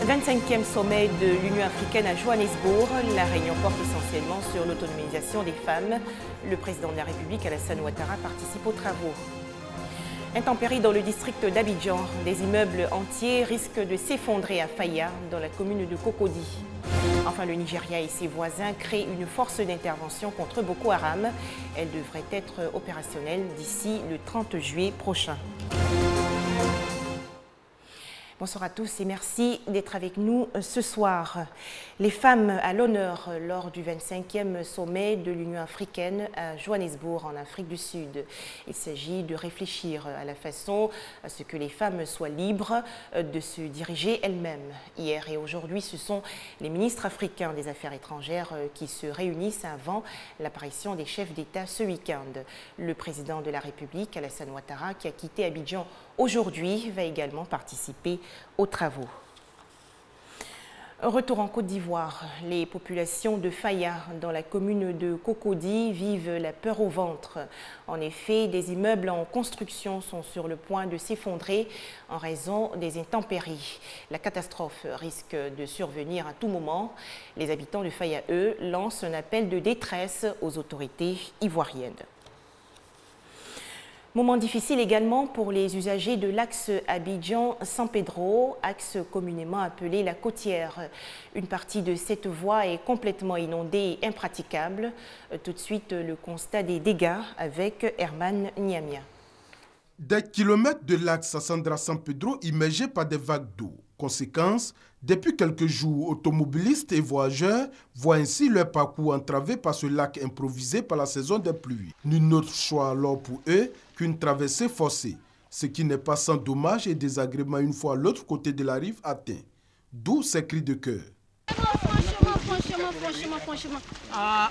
25e sommet de l'Union africaine à Johannesburg. La réunion porte essentiellement sur l'autonomisation des femmes. Le président de la République, Alassane Ouattara, participe aux travaux. Intempéries dans le district d'Abidjan. Des immeubles entiers risquent de s'effondrer à Faya, dans la commune de Cocody. Enfin, le Nigeria et ses voisins créent une force d'intervention contre Boko Haram. Elle devrait être opérationnelle d'ici le 30 juillet prochain. Bonsoir à tous et merci d'être avec nous ce soir. Les femmes à l'honneur lors du 25e sommet de l'Union africaine à Johannesburg en Afrique du Sud. Il s'agit de réfléchir à la façon à ce que les femmes soient libres de se diriger elles-mêmes. Hier et aujourd'hui, ce sont les ministres africains des Affaires étrangères qui se réunissent avant l'apparition des chefs d'État ce week-end. Le président de la République, Alassane Ouattara, qui a quitté Abidjan aujourd'hui, va également participer aux travaux. Retour en Côte d'Ivoire. Les populations de Faya, dans la commune de Cocody, vivent la peur au ventre. En effet, des immeubles en construction sont sur le point de s'effondrer en raison des intempéries. La catastrophe risque de survenir à tout moment. Les habitants de Faya, eux, lancent un appel de détresse aux autorités ivoiriennes. Moment difficile également pour les usagers de l'axe Abidjan-San Pedro, axe communément appelé la Côtière. Une partie de cette voie est complètement inondée et impraticable. Tout de suite, le constat des dégâts avec Herman Niamia. Des kilomètres de l'axe à Sandra-San Pedro immergés par des vagues d'eau. Conséquence, depuis quelques jours, automobilistes et voyageurs voient ainsi leur parcours entravé par ce lac improvisé par la saison des pluies. Nul autre choix alors pour eux qu'une traversée forcée, ce qui n'est pas sans dommages et désagréments une fois l'autre côté de la rive atteint. D'où ces cris de cœur. Franchement. Ah,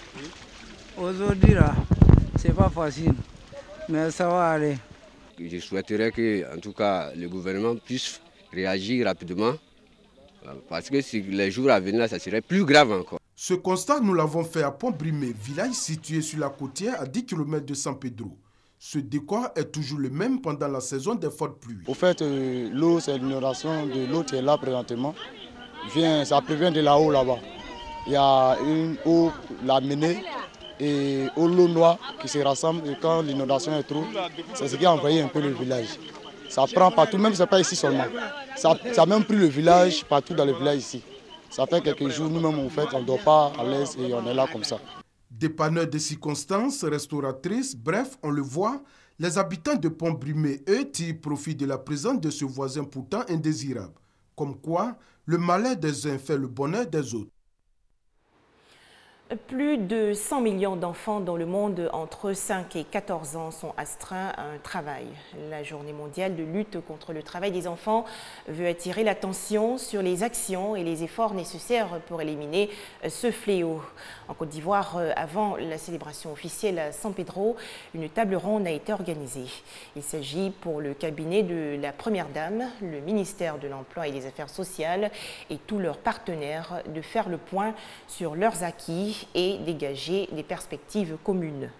aujourd'hui là, c'est pas facile, mais ça va aller. Je souhaiterais que, en tout cas, le gouvernement puisse réagir rapidement, parce que si les jours à venir, ça serait plus grave encore. Ce constat, nous l'avons fait à Pont-Brimé, village situé sur la côtière à 10 km de San Pedro. Ce décor est toujours le même pendant la saison des fortes pluies. Au fait, l'eau, c'est l'inondation de l'eau qui est là présentement. Ça provient de là-haut, là-bas. Il y a une eau lamenée et l'eau noire qui se rassemble. Et quand l'inondation est trop, c'est ce qui a envahi un peu le village. Ça prend partout, même si ce n'est pas ici seulement. Ça a même pris le village, partout dans le village ici. Ça fait quelques jours, nous-mêmes, en fait, on ne dort pas à l'aise et on est là comme ça. Dépanneurs de circonstances, restauratrices, bref, on le voit, les habitants de Pont-Brimé, eux, tirent profit de la présence de ce voisin pourtant indésirable. Comme quoi, le malheur des uns fait le bonheur des autres. Plus de 100 millions d'enfants dans le monde entre 5 et 14 ans sont astreints à un travail. La journée mondiale de lutte contre le travail des enfants veut attirer l'attention sur les actions et les efforts nécessaires pour éliminer ce fléau. En Côte d'Ivoire, avant la célébration officielle à San Pedro, une table ronde a été organisée. Il s'agit pour le cabinet de la Première Dame, le ministère de l'Emploi et des Affaires sociales et tous leurs partenaires de faire le point sur leurs acquis et dégager des perspectives communes.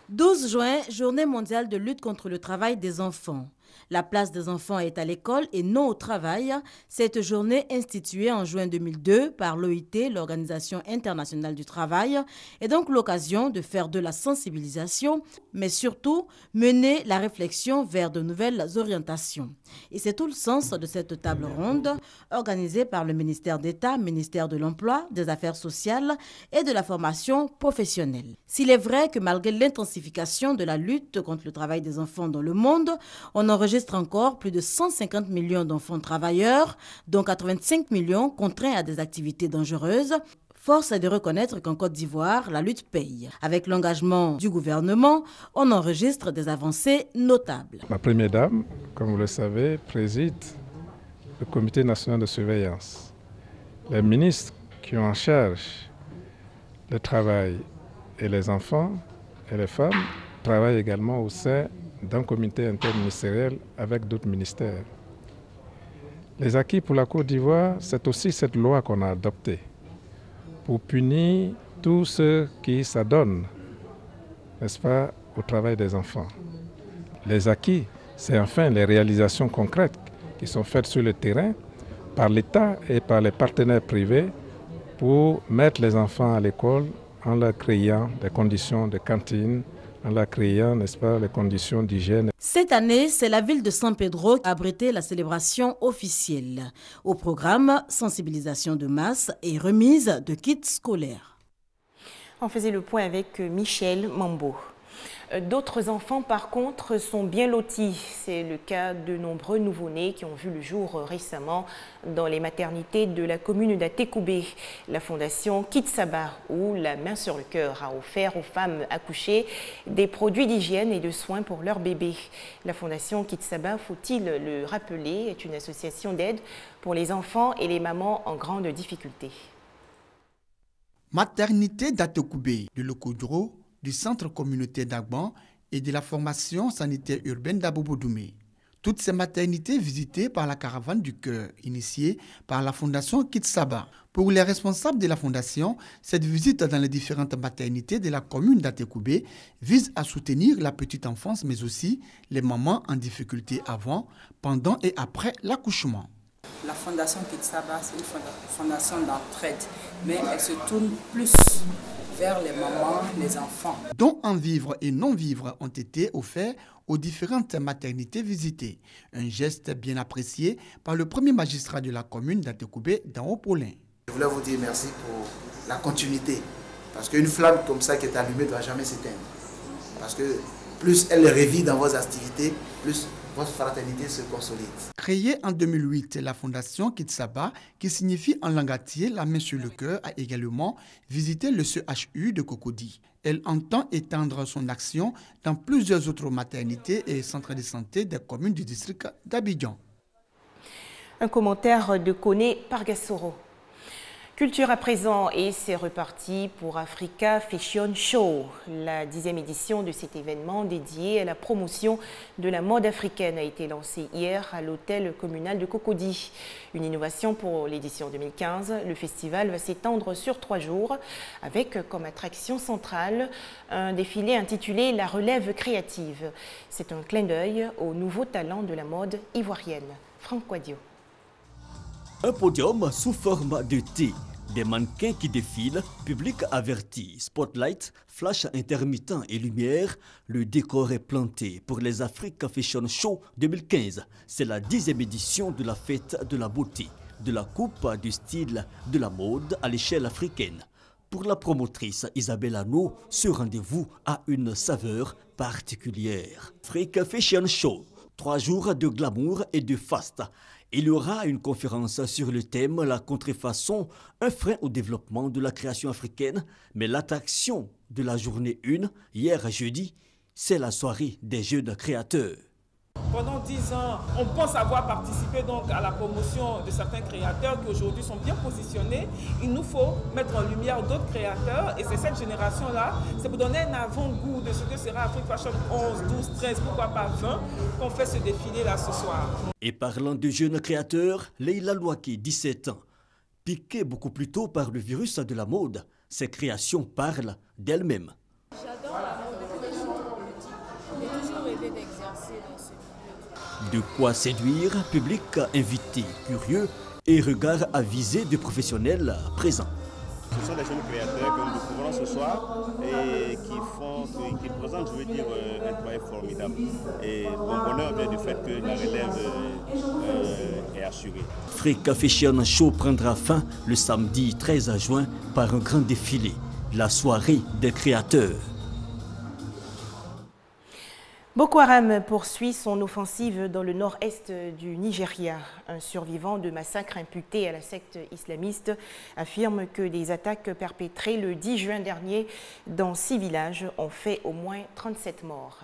12 juin, journée mondiale de lutte contre le travail des enfants. La place des enfants est à l'école et non au travail. Cette journée, instituée en juin 2002 par l'OIT, l'Organisation internationale du travail, est donc l'occasion de faire de la sensibilisation, mais surtout mener la réflexion vers de nouvelles orientations. Et c'est tout le sens de cette table ronde organisée par le ministère d'État, ministère de l'Emploi, des Affaires sociales et de la formation professionnelle. S'il est vrai que malgré l'intensification de la lutte contre le travail des enfants dans le monde, on enregistre encore plus de 150 millions d'enfants travailleurs, dont 85 millions contraints à des activités dangereuses. Force est de reconnaître qu'en Côte d'Ivoire, la lutte paye. Avec l'engagement du gouvernement, on enregistre des avancées notables. La Première Dame, comme vous le savez, préside le Comité national de surveillance. Les ministres qui ont en charge le travail et les enfants et les femmes travaillent également au sein d'un comité interministériel avec d'autres ministères. Les acquis pour la Côte d'Ivoire, c'est aussi cette loi qu'on a adoptée pour punir tous ceux qui s'adonnent, n'est-ce pas, au travail des enfants. Les acquis, c'est enfin les réalisations concrètes qui sont faites sur le terrain par l'État et par les partenaires privés pour mettre les enfants à l'école en leur créant des conditions de cantine, en leur créant, n'est-ce pas, les conditions d'hygiène. Cette année, c'est la ville de San Pedro qui a abrité la célébration officielle. Au programme, sensibilisation de masse et remise de kits scolaires. On faisait le point avec Michel Mambo. D'autres enfants, par contre, sont bien lotis. C'est le cas de nombreux nouveau-nés qui ont vu le jour récemment dans les maternités de la commune d'Atekoubé. La fondation Kitsaba, ou la main sur le cœur, a offert aux femmes accouchées des produits d'hygiène et de soins pour leurs bébés. La fondation Kitsaba, faut-il le rappeler, est une association d'aide pour les enfants et les mamans en grande difficulté. Maternité d'Atekoubé, de Lokodro, du centre communautaire d'Agban et de la formation sanitaire urbaine d'Abobodoumé. Toutes ces maternités visitées par la caravane du cœur, initiée par la fondation Kitsaba. Pour les responsables de la fondation, cette visite dans les différentes maternités de la commune d'Atekoubé vise à soutenir la petite enfance, mais aussi les mamans en difficulté avant, pendant et après l'accouchement. La fondation Kitsaba, c'est une fondation d'entraide, mais elle se tourne plus vers les mamans, les enfants. Dons en vivre et non vivre ont été offerts aux différentes maternités visitées. Un geste bien apprécié par le premier magistrat de la commune d'Atekoubé, dans Haut-Paulin. Je voulais vous dire merci pour la continuité, parce qu'une flamme comme ça qui est allumée ne doit jamais s'éteindre. Parce que plus elle revit dans vos activités, plus votre fraternité se consolide. Créée en 2008, la fondation Kitsaba, qui signifie en langue atié la main sur le cœur, a également visité le CHU de Cocody. Elle entend étendre son action dans plusieurs autres maternités et centres de santé des communes du district d'Abidjan. Un commentaire de Koné Pargassoro. Culture à présent, et c'est reparti pour Africa Fashion Show. La 10e édition de cet événement dédié à la promotion de la mode africaine a été lancée hier à l'hôtel communal de Cocody. Une innovation pour l'édition 2015. Le festival va s'étendre sur 3 jours avec comme attraction centrale un défilé intitulé La relève créative. C'est un clin d'œil aux nouveaux talents de la mode ivoirienne. Franck Quadio. Un podium sous forme de T, des mannequins qui défilent, public averti, spotlight, flash intermittent et lumière. Le décor est planté pour les Africa Fashion Show 2015. C'est la 10e édition de la fête de la beauté, de la coupe du style de la mode à l'échelle africaine. Pour la promotrice Isabelle Anneau, ce rendez-vous a une saveur particulière. Africa Fashion Show, 3 jours de glamour et de faste. Il y aura une conférence sur le thème « La contrefaçon, un frein au développement de la création africaine ». Mais l'attraction de la journée 1, hier jeudi, c'est la soirée des jeunes créateurs. Pendant 10 ans, on pense avoir participé donc à la promotion de certains créateurs qui aujourd'hui sont bien positionnés. Il nous faut mettre en lumière d'autres créateurs et c'est cette génération-là, c'est pour donner un avant-goût de ce que sera Africa Fashion 11, 12, 13, pourquoi pas 20, qu'on fait ce défilé-là ce soir. Et parlant de jeunes créateurs, Leila Louaki, 17 ans, piquée beaucoup plus tôt par le virus de la mode, ses créations parlent d'elles-mêmes. J'adore la mode depuis que je suis toute petite. J'ai toujours rêvé d'exercer dans ce milieu. De quoi séduire, public invité, curieux et regard avisé de professionnels présents. Ce sont des jeunes créateurs que nous découvrons ce soir et qui présentent, je veux dire, un travail formidable. Et mon bonheur vient du fait que la relève est assurée. Africa Fashion Show prendra fin le samedi 13 juin par un grand défilé, la soirée des créateurs. Boko Haram poursuit son offensive dans le nord-est du Nigeria. Un survivant de massacre imputé à la secte islamiste affirme que des attaques perpétrées le 10 juin dernier dans 6 villages ont fait au moins 37 morts.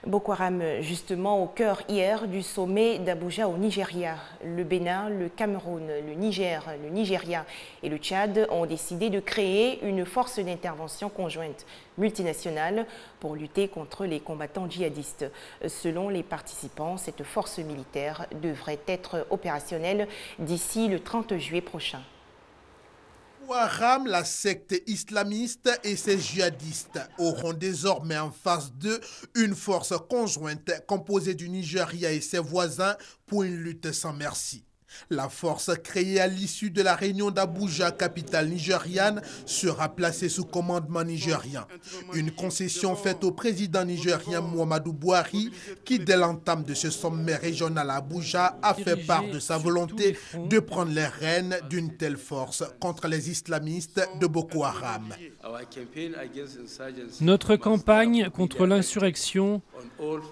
Boko Haram, justement, au cœur hier du sommet d'Abuja au Nigeria. Le Bénin, le Cameroun, le Niger, le Nigeria et le Tchad ont décidé de créer une force d'intervention conjointe multinationale pour lutter contre les combattants djihadistes. Selon les participants, cette force militaire devrait être opérationnelle d'ici le 30 juillet prochain. Boko Haram, la secte islamiste et ses djihadistes auront désormais en face d'eux une force conjointe composée du Nigeria et ses voisins pour une lutte sans merci. La force créée à l'issue de la réunion d'Abuja, capitale nigériane, sera placée sous commandement nigérien. Une concession faite au président nigérien Muhammadu Buhari, qui dès l'entame de ce sommet régional à Abuja a fait part de sa volonté de prendre les rênes d'une telle force contre les islamistes de Boko Haram. Notre campagne contre l'insurrection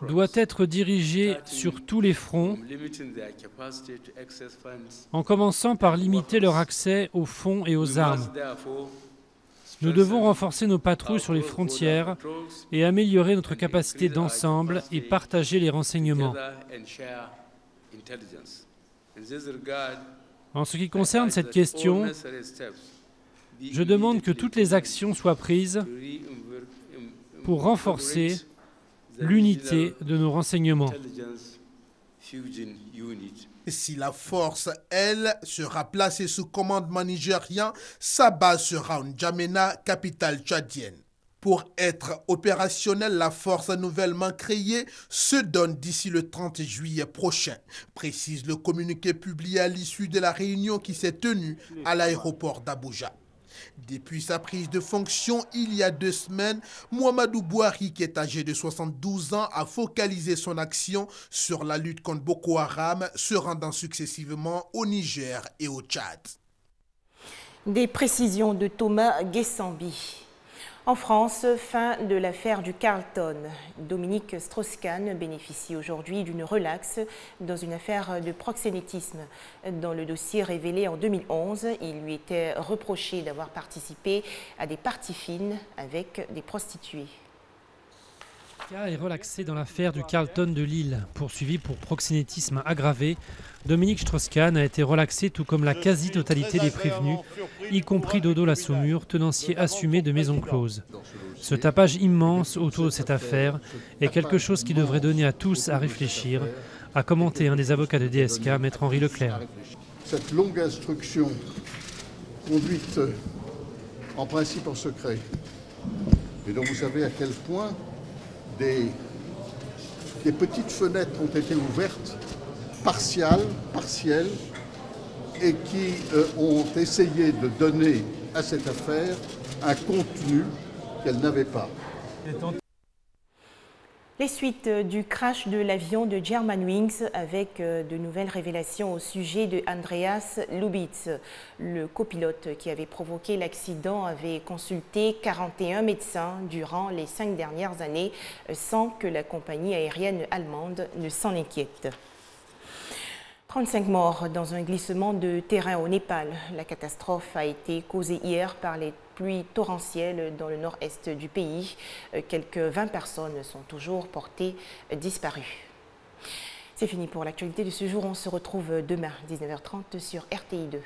doit être dirigée sur tous les fronts, en commençant par limiter leur accès aux fonds et aux armes. Nous devons renforcer nos patrouilles sur les frontières et améliorer notre capacité d'ensemble et partager les renseignements. En ce qui concerne cette question, je demande que toutes les actions soient prises pour renforcer l'unité de nos renseignements. Si la force, elle, sera placée sous commandement nigérien, sa base sera en N'Djamena, capitale tchadienne. Pour être opérationnelle, la force nouvellement créée se donne d'ici le 30 juillet prochain, précise le communiqué publié à l'issue de la réunion qui s'est tenue à l'aéroport d'Abuja. Depuis sa prise de fonction il y a 2 semaines, Muhammadu Buhari, qui est âgé de 72 ans, a focalisé son action sur la lutte contre Boko Haram, se rendant successivement au Niger et au Tchad. Des précisions de Thomas Guessambi. En France, fin de l'affaire du Carlton. Dominique Strauss-Kahn bénéficie aujourd'hui d'une relaxe dans une affaire de proxénétisme. Dans le dossier révélé en 2011, il lui était reproché d'avoir participé à des parties fines avec des prostituées. Est relaxé dans l'affaire du Carlton de Lille. Poursuivi pour proxénétisme aggravé, Dominique Strauss-Kahn a été relaxé tout comme la quasi-totalité des prévenus, y compris Dodo la Saumure, tenancier assumé de Maison Close. Ce tapage immense autour de cette affaire est quelque chose qui devrait donner à tous à réfléchir, a commenté un des avocats de DSK, Maître Henri Leclerc. Cette longue instruction, conduite en principe en secret, et dont vous savez à quel point des petites fenêtres ont été ouvertes, partielles, et qui ont essayé de donner à cette affaire un contenu qu'elle n'avait pas. Les suites du crash de l'avion de Germanwings avec de nouvelles révélations au sujet de Andreas Lubitz. Le copilote qui avait provoqué l'accident avait consulté 41 médecins durant les 5 dernières années sans que la compagnie aérienne allemande ne s'en inquiète. 35 morts dans un glissement de terrain au Népal. La catastrophe a été causée hier par les pluies torrentielles dans le nord-est du pays. Quelques 20 personnes sont toujours portées disparues. C'est fini pour l'actualité de ce jour. On se retrouve demain, 19h30 sur RTI 2.